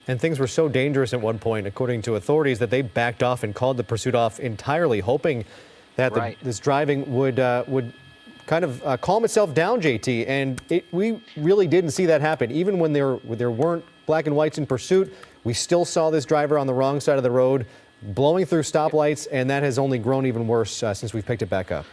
And things were so dangerous at one point, according to authorities, that they backed off and called the pursuit off entirely, hoping that this driving would kind of calm itself down, JT. And we really didn't see that happen. Even when there weren't black and whites in pursuit, we still saw this driver on the wrong side of the road, blowing through stoplights, and that has only grown even worse since we've picked it back up.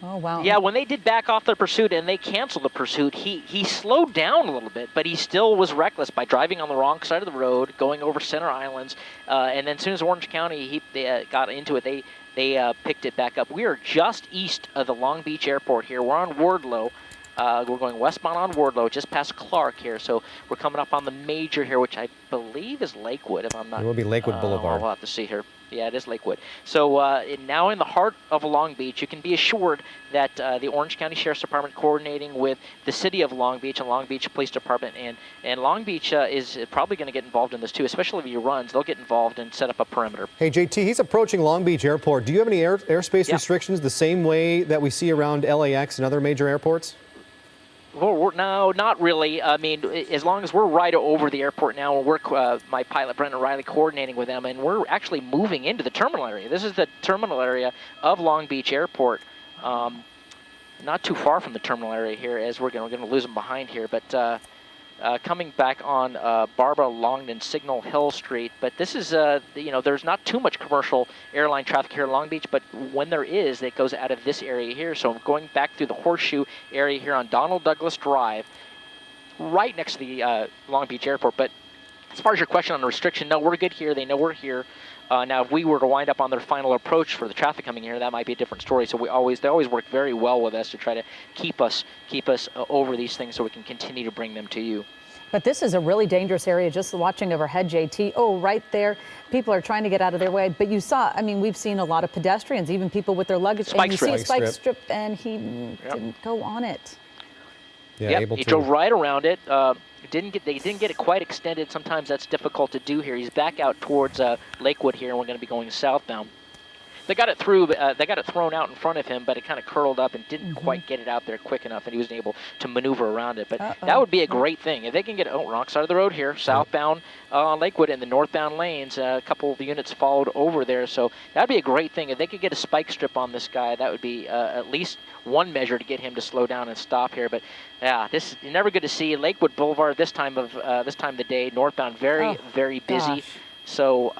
Oh, wow. Yeah, when they did back off the pursuit and they canceled the pursuit, he slowed down a little bit, but he still was reckless by driving on the wrong side of the road, going over center islands, and then as soon as Orange County they got into it, they picked it back up. We are just east of the Long Beach Airport here. We're on Wardlow. We're going westbound on Wardlow, just past Clark here. So we're coming up on the major here, which I believe is Lakewood, if I'm not. It will be Lakewood Boulevard. We'll have to see here. Yeah, it is Lakewood. So now in the heart of Long Beach, you can be assured that the Orange County Sheriff's Department coordinating with the city of Long Beach and Long Beach Police Department, and Long Beach is probably going to get involved in this too, especially if he runs. They'll get involved and set up a perimeter. Hey, JT, he's approaching Long Beach Airport. Do you have any airspace restrictions the same way that we see around LAX and other major airports? Well, no, not really. I mean, as long as we're right over the airport now, and we're my pilot Brendan Riley coordinating with them, and we're actually moving into the terminal area. This is the terminal area of Long Beach Airport. Not too far from the terminal area here, as we're going to lose them behind here, but coming back on Barbara Longden Signal Hill Street. But this is, there's not too much commercial airline traffic here in Long Beach, but when there is, it goes out of this area here. So I'm going back through the Horseshoe area here on Donald Douglas Drive, right next to the Long Beach Airport. But as far as your question on the restriction, no, we're good here. They know we're here. Now, if we were to wind up on their final approach for the traffic coming here, that might be a different story. So they always work very well with us to try to keep us over these things so we can continue to bring them to you. But this is a really dangerous area, just watching overhead, JT. Oh, right there. People are trying to get out of their way. But you saw, I mean, we've seen a lot of pedestrians, even people with their luggage. And you see a spike strip, and he didn't go on it. Yeah, he drove right around it. They didn't get it quite extended. Sometimes that's difficult to do here. He's back out towards Lakewood here, and we're going to be going southbound. They got it through. They got it thrown out in front of him, but it kind of curled up and didn't quite get it out there quick enough, and he wasn't able to maneuver around it. But that would be a great thing if they can get wrong side of the road here, southbound on Lakewood, and the northbound lanes. A couple of the units followed over there, so that'd be a great thing if they could get a spike strip on this guy. That would be at least one measure to get him to slow down and stop here. But yeah, this is never good to see. Lakewood Boulevard this time of the day, northbound, very busy. So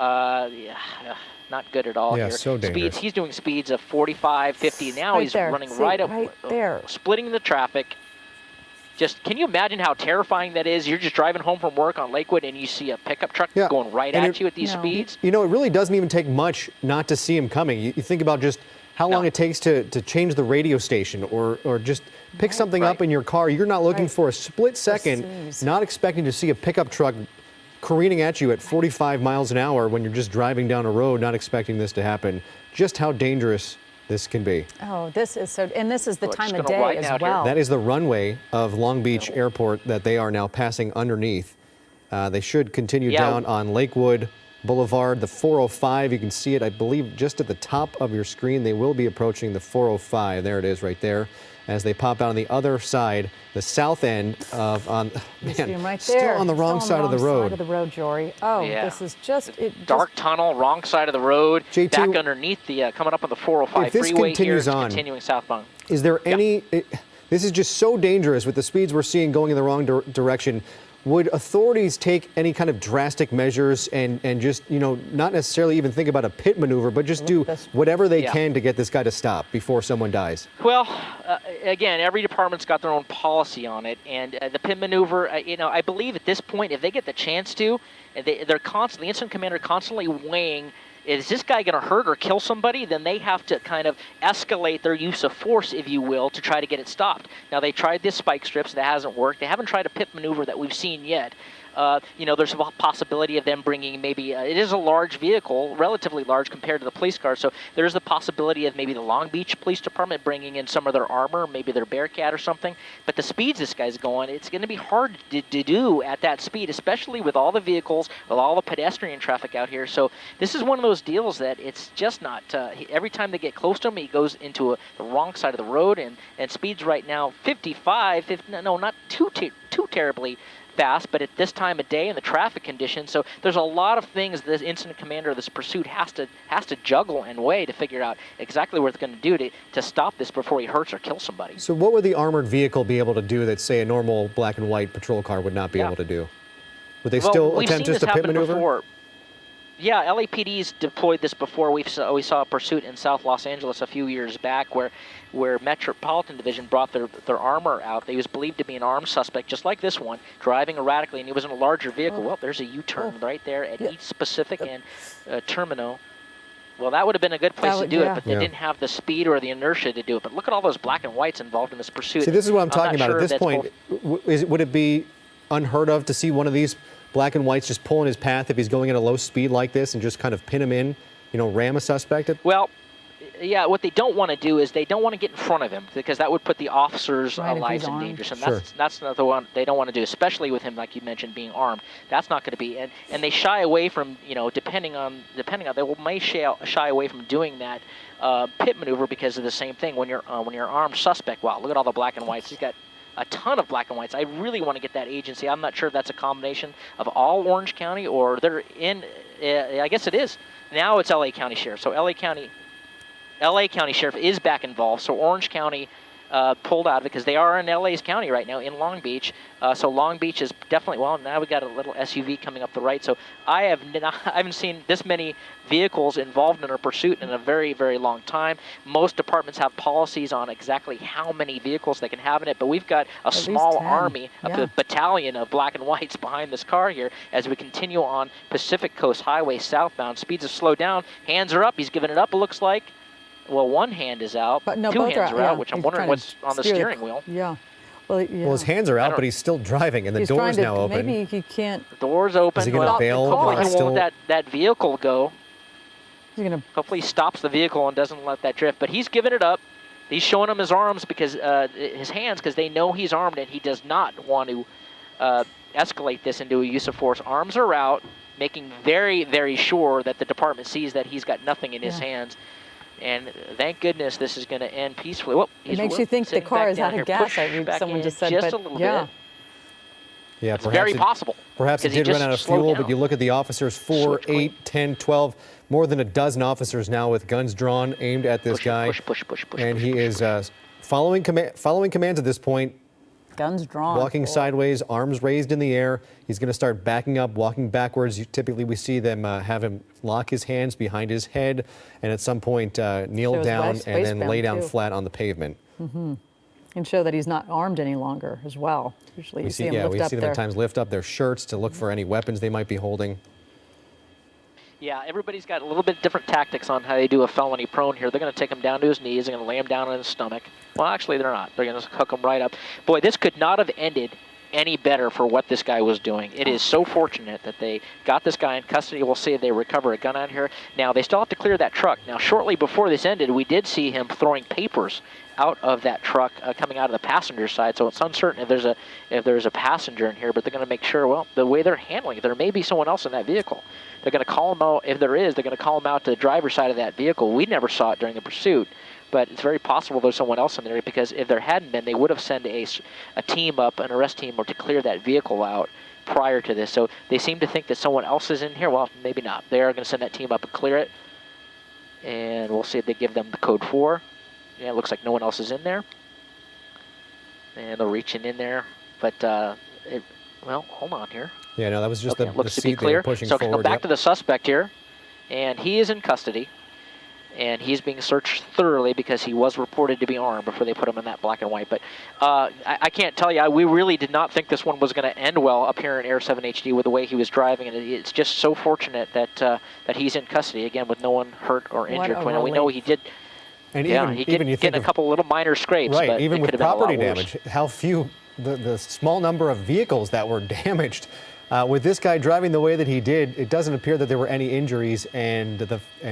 not good at all here. So dangerous. He's doing speeds of 45, 50. Now he's running right there, splitting the traffic. Just, can you imagine how terrifying that is? You're just driving home from work on Lakewood and you see a pickup truck going right at you at these speeds. You know, it really doesn't even take much not to see him coming. You think about just how long it takes to change the radio station or just pick something up in your car. You're not looking for a split second, not expecting to see a pickup truck careening at you at 45 miles an hour when you're just driving down a road, not expecting this to happen. Just how dangerous this can be. Oh, this is so, and this is the time of day as well. That is the runway of Long Beach Airport that they are now passing underneath. They should continue down on Lakewood Boulevard, the 405. You can see it, I believe, just at the top of your screen. They will be approaching the 405. There it is right there. As they pop out on the other side, the south end of still on the wrong side of the road. Jory. Oh, this is just dark tunnel, wrong side of the road. JT, back underneath the coming up on the 405 freeway here, continuing southbound. Is there any? This is just so dangerous with the speeds we're seeing going in the wrong direction. Would authorities take any kind of drastic measures and just, not necessarily even think about a pit maneuver, but just do whatever they can to get this guy to stop before someone dies? Well, again, every department's got their own policy on it, and the pit maneuver, I believe at this point, if they get the chance to, they're constantly, the incident commander constantly weighing, is this guy going to hurt or kill somebody? Then they have to kind of escalate their use of force, if you will, to try to get it stopped. Now, they tried this spike strips. That hasn't worked. They haven't tried a pit maneuver that we've seen yet. There's a possibility of them bringing maybe, it is a large vehicle, relatively large compared to the police car, so there's the possibility of maybe the Long Beach Police Department bringing in some of their armor, maybe their Bearcat or something. But the speeds this guy's going, it's going to be hard to do at that speed, especially with all the vehicles, with all the pedestrian traffic out here. So this is one of those deals that it's just not, every time they get close to him, he goes into the wrong side of the road, and speeds right now 55, not too terribly fast, but at this time of day and the traffic conditions. So there's a lot of things this incident commander, this pursuit has to juggle and weigh to figure out exactly what it's going to do to stop this before he hurts or kills somebody. So what would the armored vehicle be able to do that, say, a normal black and white patrol car would not be able to do? Would they still attempt just a pit maneuver? Before. Yeah, LAPD's deployed this before. We saw a pursuit in South Los Angeles a few years back where Metropolitan Division brought their armor out. He was believed to be an armed suspect, just like this one, driving erratically, and he was in a larger vehicle. Well, there's a U-turn right there at East Pacific and Terminal. Well, that would have been a good place to do it, but they didn't have the speed or the inertia to do it. But look at all those black and whites involved in this pursuit. See, this is what I'm talking about. At this point, would it be unheard of to see one of these black and whites just pull in his path if he's going at a low speed like this and just kind of pin him in, ram a suspect? Well, yeah, what they don't want to do is they don't want to get in front of him because that would put the officers' lives in danger. So that's not the one they don't want to do, especially with him, like you mentioned, being armed. That's not going to be, and they shy away from, depending on they may shy away from doing that pit maneuver because of the same thing. When you're an armed suspect, wow, look at all the black and whites. He's got a ton of black and whites. I really want to get that agency. I'm not sure if that's a combination of all Orange County or they're in, I guess it is. Now it's LA County Sheriff. So LA County Sheriff is back involved. So Orange County pulled out because they are in LA's county right now in Long Beach. So Long Beach is definitely, well, now we got a little SUV coming up the right. So I haven't seen this many vehicles involved in a pursuit in a very, very long time. Most departments have policies on exactly how many vehicles they can have in it, but we've got a small army, a battalion of black and whites behind this car here as we continue on Pacific Coast Highway southbound. Speeds have slowed down. Hands are up. He's giving it up, it looks like. Well, one hand is out, but no, two hands are out, which I'm he's wondering what's on the steering wheel. Yeah. Well, his hands are out, but he's still driving, and the door's now open. Maybe he can't. The door's open. Is he going to bail? Hopefully he won't let that vehicle go. Hopefully he stops the vehicle and doesn't let that drift. But he's giving it up. He's showing them his arms because his hands, because they know he's armed, and he does not want to escalate this into a use of force. Arms are out, making very, very sure that the department sees that he's got nothing in his hands. And thank goodness this is going to end peacefully. Well, it makes you think the car is out of gas. I read someone just said, just a little bit. Yeah, it's very possible. Perhaps it did run out of fuel, but you look at the officers, 4, 8, 10, 12, more than a dozen officers now with guns drawn, aimed at this guy. And he is following commands at this point. Guns drawn. Walking sideways, arms raised in the air. He's going to start backing up, walking backwards. Typically, we see them have him lock his hands behind his head and at some point kneel down and then lay down flat on the pavement. And show that he's not armed any longer as well. Usually you see him lift up we see them at times lift up their shirts to look for any weapons they might be holding. Yeah, everybody's got a little bit different tactics on how they do a felony prone here. They're going to take him down to his knees. They're going to lay him down on his stomach. Well, actually, they're not. They're going to hook him right up. Boy, this could not have ended any better for what this guy was doing. It is so fortunate that they got this guy in custody. We'll see if they recover a gun out here. Now, they still have to clear that truck. Now, shortly before this ended, we did see him throwing papers out of that truck coming out of the passenger side. So it's uncertain if there's a passenger in here, but they're going to make sure, well, the way they're handling it, there may be someone else in that vehicle. They're going to call him out. If there is, they're going to call him out to the driver's side of that vehicle. We never saw it during the pursuit, but it's very possible there's someone else in there because if there hadn't been, they would have sent a team up, an arrest team, or to clear that vehicle out prior to this. So they seem to think that someone else is in here. Well, maybe not. They are going to send that team up and clear it, and we'll see if they give them the code 4. Yeah, it looks like no one else is in there. And they're reaching in there, but well, hold on here. Yeah, no, that was just the looks seat to be clear. Pushing so forward. Come back to the suspect here, and he is in custody, and he's being searched thoroughly because he was reported to be armed before they put him in that black and white. But I can't tell you, we really did not think this one was going to end well up here in Air 7 HD with the way he was driving, and it's just so fortunate that that he's in custody again with no one hurt or injured. We know he did. And he did get a couple little minor scrapes. Right, but even with property damage, how few, the small number of vehicles that were damaged. With this guy driving the way that he did, it doesn't appear that there were any injuries and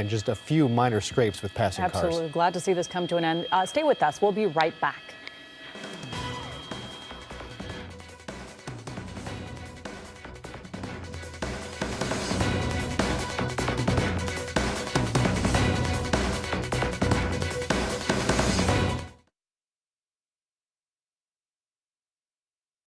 just a few minor scrapes with passing cars. Absolutely. Glad to see this come to an end. Stay with us. We'll be right back.